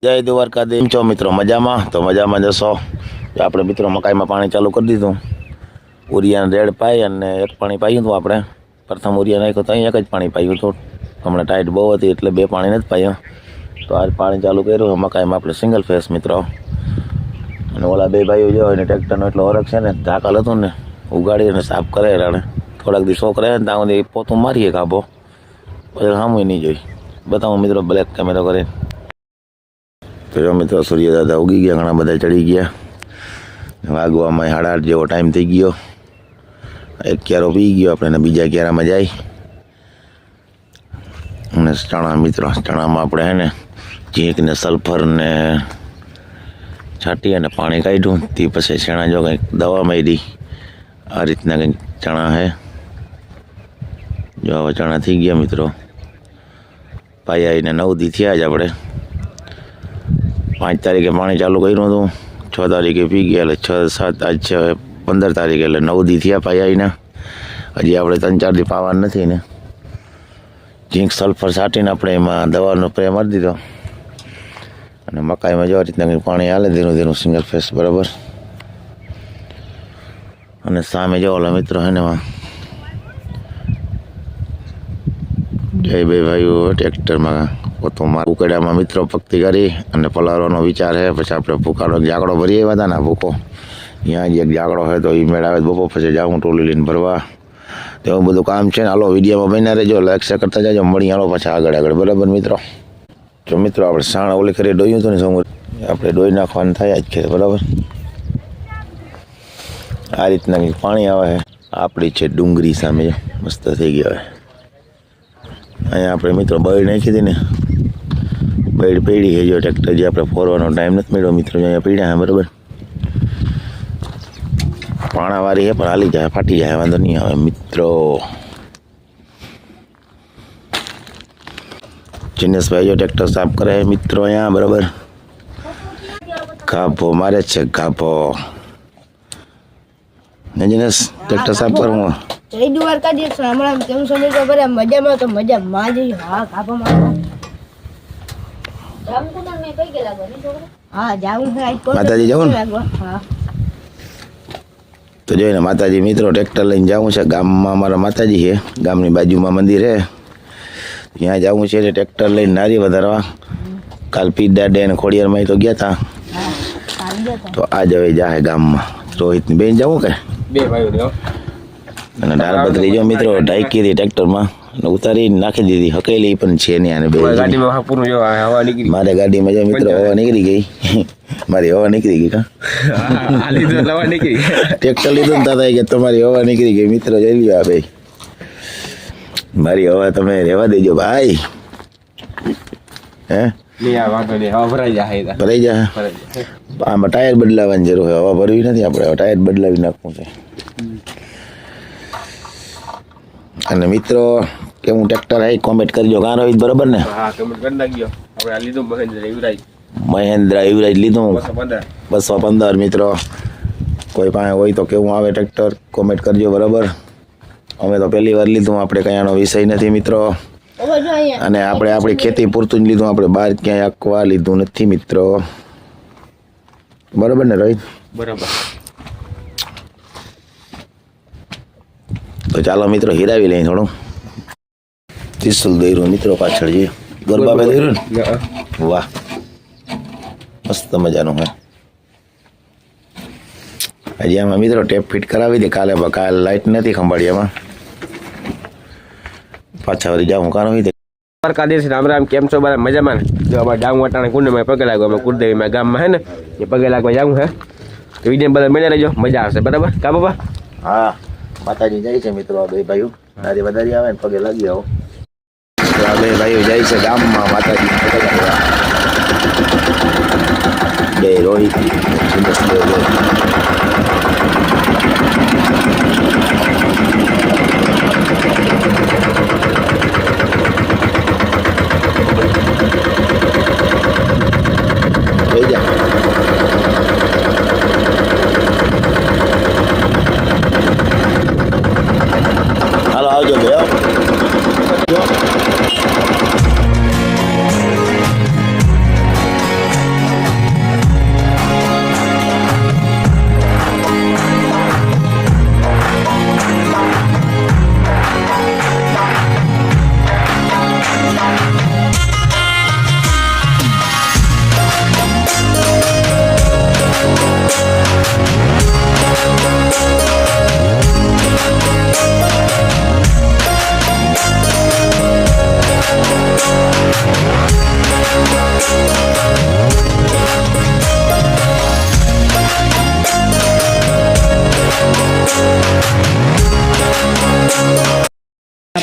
જય દ્વારકાધીશ છો મિત્રો મજામાં તો મજામાં જશો આપણે મિત્રો મકાઈમાં પાણી ચાલુ કરી દીધું ઉરિયાને રેડ પાઈ અને એક પાણી પાયું હતું આપણે પ્રથમ ઉરિયા નાખ્યું તો અહીં એક જ પાણી પાયું હતું હમણાં ટાઈટ બહુ હતી એટલે બે પાણી નથી પાયું તો આ પાણી ચાલુ કર્યું મકાઈમાં આપણે સિંગલ ફેસ મિત્રો અને ઓલા બે ભાઈઓ જો એને ટ્રેક્ટરનો એટલો હરખ છે ને ધાકલ હતું ને ઉગાડી અને સાફ કરે એટલે થોડાક દી શોખ રહે ને ત્યાં સુધી પોતું મારીએ કાપો પછી સામું નહીં જોઈ બતાવું મિત્રો બ્લેક કેમેરો કરીને તો જો મિત્રો સૂર્ય દાદા ઉગી ગયા ઘણા બધા ચડી ગયા વાગવામાં 8:30 જેવો ટાઈમ થઈ ગયો એક ક્યારો પી ગયો આપણે બીજા ક્યારામાં જાય અને ચણા મિત્રો ચણામાં આપણે હે ને ઝીંક ને સલ્ફર ને છાંટી અને પાણી કાઢ્યું તે પછી ચણા જો કંઈક દવા મારી આ રીતના કંઈક ચણા હે જો હવે ચણા થઈ ગયા મિત્રો પાયાઈને 9 દી થયા જ આપણે 5 તારીખે પાણી ચાલુ કર્યું હતું 6 તારીખે પી ગયા એટલે 6 7 આજ 15 તારીખે એટલે 9 દી થયા પાયાના હજી આપણે 3-4 દી પાવાનું નથી ને ઝીંક સલ્ફર છાંટીને આપણે એમાં દવાનો સ્પ્રે મારી દીધો અને મકાઈમાં જો રીતના કંઈક પાણી હાલે ધીરું ધીરું સિંગલ ફેસ બરાબર અને સામે જો ઓલા મિત્રો હે ને જય બે ભાઈઓ ટ્રેક્ટરમાં પોતોમાં ઉકેડામાં મિત્રો ભક્તિ કરી અને પલાળવાનો વિચાર છે પછી આપણે ભૂકાનો જાગડો ભરીએ બધા ને ભૂકો ત્યાં જ એક જાગડો હોય તો એ મેળાવે બપોર પછી જાઉં ટોલી લઈને ભરવા તેવું બધું કામ છે ને હાલો વિડીયોમાં બન્યા રહેજો લાઈક શેર કરતા જાજો મળી હાલો પાછા આગળ બરાબર મિત્રો જો મિત્રો આપણે સાણ ઓલી કરી ડોયું હતું ને શું આપણે ડોઈ નાખવાનું થાય જ છે બરાબર આ રીતના કંઈક પાણી આવે છે આપણી છે ડુંગળી સામે મસ્ત થઈ ગયા હોય અહીંયા આપણે મિત્રો બળી નાખી હતી ને બળી પડી છે જો ટ્રેક્ટર જે આપણે ફોરવાનો ટાઈમ નથી મળ્યો મિત્રો અહીંયા પીડ્યા બરાબર પાણાવાળી છે પણ હાલી જાય ફાટી જાય વાંધો નહીં આવે મિત્રો જીનેશભાઈ જો ટ્રેક્ટર સાફ કરે છે મિત્રો અહીંયા બરાબર ગાભો મારે છે ગાભો જીનેશ ટ્રેક્ટર સાફ કરું જય દ્વારકાધીશ હમણાં કેમ સમય તો ભરે મજામાં તો મજામાં જઈ હા કાપમાં હા જાવું માતાજી જવું ને હા તો જોઈને માતાજી મિત્રો ટ્રેક્ટર લઈને જવું છે ગામમાં અમારા માતાજી છે ગામની બાજુમાં મંદિર છે ત્યાં જવું છે એટલે ટ્રેક્ટર લઈને નારી વધારવા કાલ પીર દાડે અને ખોડિયારમાં તો ગયા હતા તો આજ હવે જાય ગામમાં રોહિતની બેન જવું કે બે ભાઈઓ અને દાળ બદલી જો મિત્રો ઢાંકી હતી ટ્રેક્ટરમાં ઉતારી નાખી દીધી હકેલી પણ છે નહીં આને બે ગાડીમાં પૂરું જો હવા નીકળી મારે ગાડીમાં જો મિત્રો હવા નીકળી ગઈ મારી હવા નીકળી ગઈ કા આ લીધું હવા નીકળી ટ્રેક્ટર લીધું ને તાતા કે તમારી હવા નીકળી ગઈ મિત્રો જોઈ લ્યો આ ભાઈ મારી હવા તમે રહેવા દેજો ભાઈ હે નહીં આ વાંધો નહીં હવા ભરાઈ જાય ભરાઈ જાય આમાં ટાયર બદલાવવાની જરૂર છે હવા ભરવી નથી આપણે ટાયર બદલાવી નાખવું છે અને મિત્રો કેવું ટ્રેક્ટર આવી કોમેન્ટ કરજો કાં રોહિત બરોબર ને હા કમેન્ટ કરી નાખજો આપણે આ લીધું મહેન્દ્ર યુવરાજ લીધું 215 મિત્રો કોઈ પાસે હોય તો કેવું આવે ટ્રેક્ટર કોમેન્ટ કરજો બરાબર અમે તો પહેલી વાર લીધું આપણે કયાનો વિષય નથી મિત્રો અને આપણે આપણી ખેતી પૂરતું જ લીધું આપણે બહાર ક્યાંય આંકવા લીધું નથી મિત્રો બરાબર ને રોહિત બરાબર તો ચાલો મિત્રો હિરાવી લઈએ થોડું ત્રિશુલ દોર્યું મિત્રો પાછળ જે ગરબા દોર્યું ને વાહ મસ્ત મજાનું હે હજી આમાં મિત્રો ટેપ ફિટ કરાવી દે કાલે લાઇટ નથી ખંભાળી એમાં પાછા વળી જાઉં કાનો હોય દ્વારકાધીશ રામ રામ કેમ છો બધા મજામાં ને જો અમારે જાઉં અટાણે કુંડમાં પગે લાગો અમે કુળદેવીમાં ગામમાં હે ને એ પગે લાગવા જાઉં હે તો વિડીયો બધા મજા રહેજો મજા આવશે બરાબર કા બાબા હા માતાજી જાય છે મિત્રો આ બે ભાઈઓ નારી વધારી આવે ને પગે લાગી આવો તો આ બે ભાઈઓ જાય છે ગામમાં માતાજી પગે લાગવા બે રોહિત હાલો આવજો બે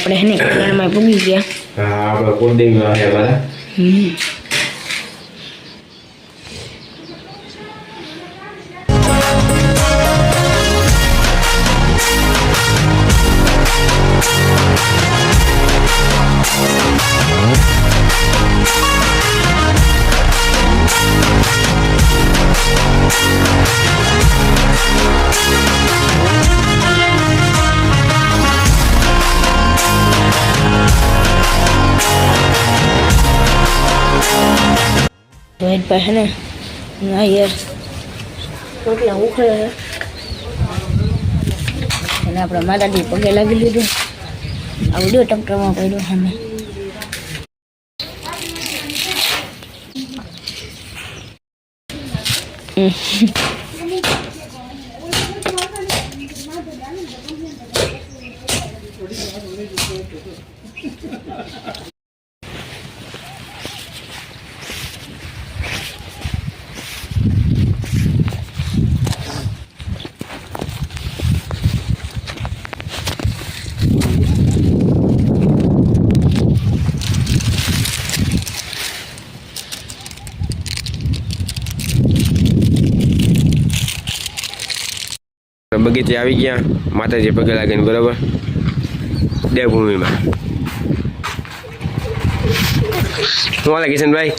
આપણે હે ને ઘરમાં પૂગી ગયા. હા આપણે કુલદેવીમાં છે બધા. રોહિતભાઈ હે ને ના યાર રોટલા ઉખડે છે અને આપણે માતાજી પગે લાગી લીધું. આ વિડીયો ટ્રેક્ટરમાં પડ્યો સામે. બગીચે આવી ગયા માતાજી પગે લાગીને બરોબર દેવભૂમિમાં. શું હાલે કિશનભાઈ?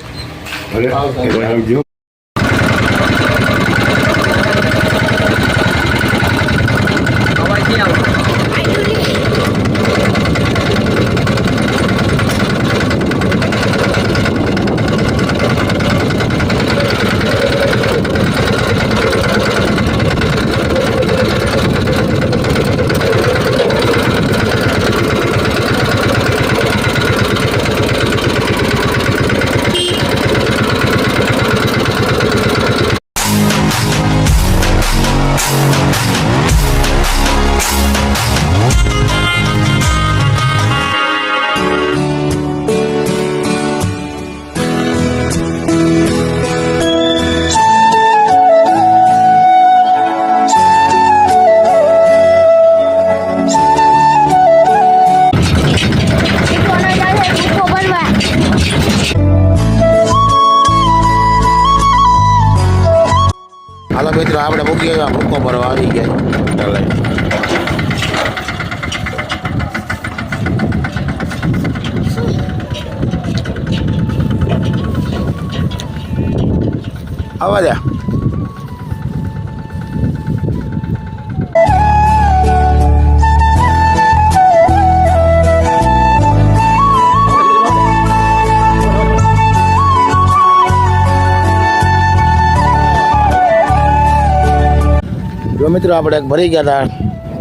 હાલો મિત્રો આપણે મૂકી આવ્યા ભૂકો ભરવા આવી ગયા. આવા જા. જો મિત્રો આપણે એક ભરી ગયા હતા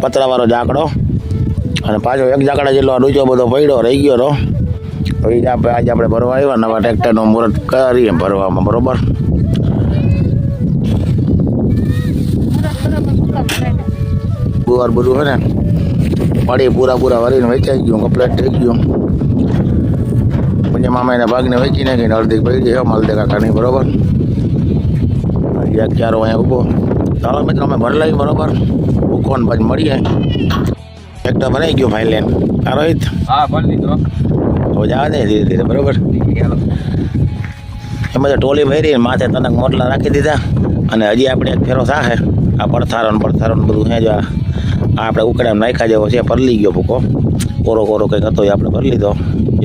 પતરાવાળો જાકડો અને પાછો એક જાકડા જેટલો ડૂચો બધો પડ્યો રહી ગયો હતો. તો એ આજે આપણે ભરવા આવ્યા નવા ટ્રેક્ટરનો મુહૂર્ત કરીએ ભરવામાં બરોબર. ગુવાર બધું છે ને પડી પૂરા ભરીને વેચાઈ ગયું કમ્પ્લીટ થઈ ગયું. પછી મામા એના ભાગને વેચી નાખીને અડધી પડી ગઈ માલદે કાકાની બરોબર. ક્યારો અહીંયા ઊભો. ચાલો મિત્રો અમે ભરી લઈએ બરોબર. ભૂકોન પછી મળીએ. ટ્રેક્ટર ભરાઈ ગયું ભાઈ લેન. આ રોહિત હા ભરી દીધો. હવે જવા દે ધીરે ધીરે બરોબર. એમાં ટોલી ભરી માથે તનક મોટલા રાખી દીધા અને હજી આપણે એક ફેરો થાશે. આ પડથારો બધું હે જો આ આપણે ઉકળામાં નાખ્યા જેવો છે. પરલી ગયો ભૂકો કોરો કોરો કંઈક હતો એ આપણે ભરી લીધો.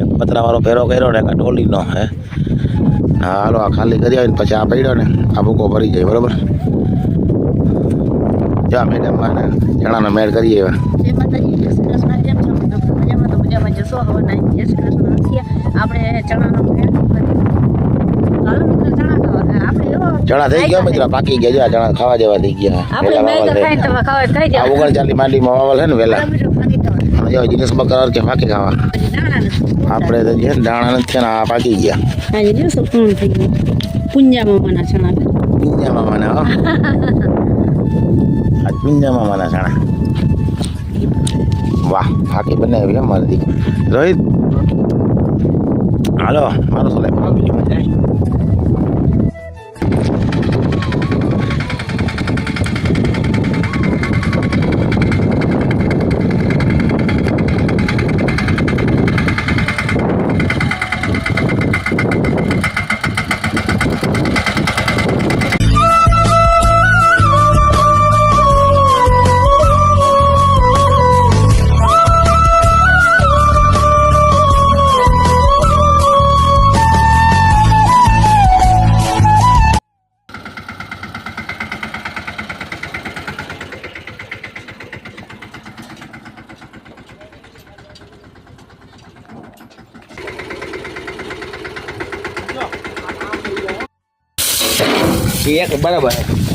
એક પતરાવાળો ફેરો કર્યો ને આ ટોલીનો હે. હા હાલો આ ખાલી કરી આવીને પછી આ પડ્યો ને આ ભૂકો ભરી જાય બરોબર. જા મેડમ ચણાનો મેળ કરીએ એવા. ચણા થઈ ગયા મિત્રો પાકી ગયા. જો આ ચણા ખાવા જેવા થઈ ગયા. આ 39 માંડીમાં વાવલ છે ને વેલા. જો જીનસ બકર કે પાકી ખાવા આપણે તો જે દાણા નથી ને આ પાકી ગયા. પુંજા મામાના ચણા. પિંજા મામાના હો. આ પિંજા મામાના ચણા. વાહ પાકી બનાવી એમ મારી દીકરી. રોહિત હાલો મારો સોલે એ એક બરાબર છે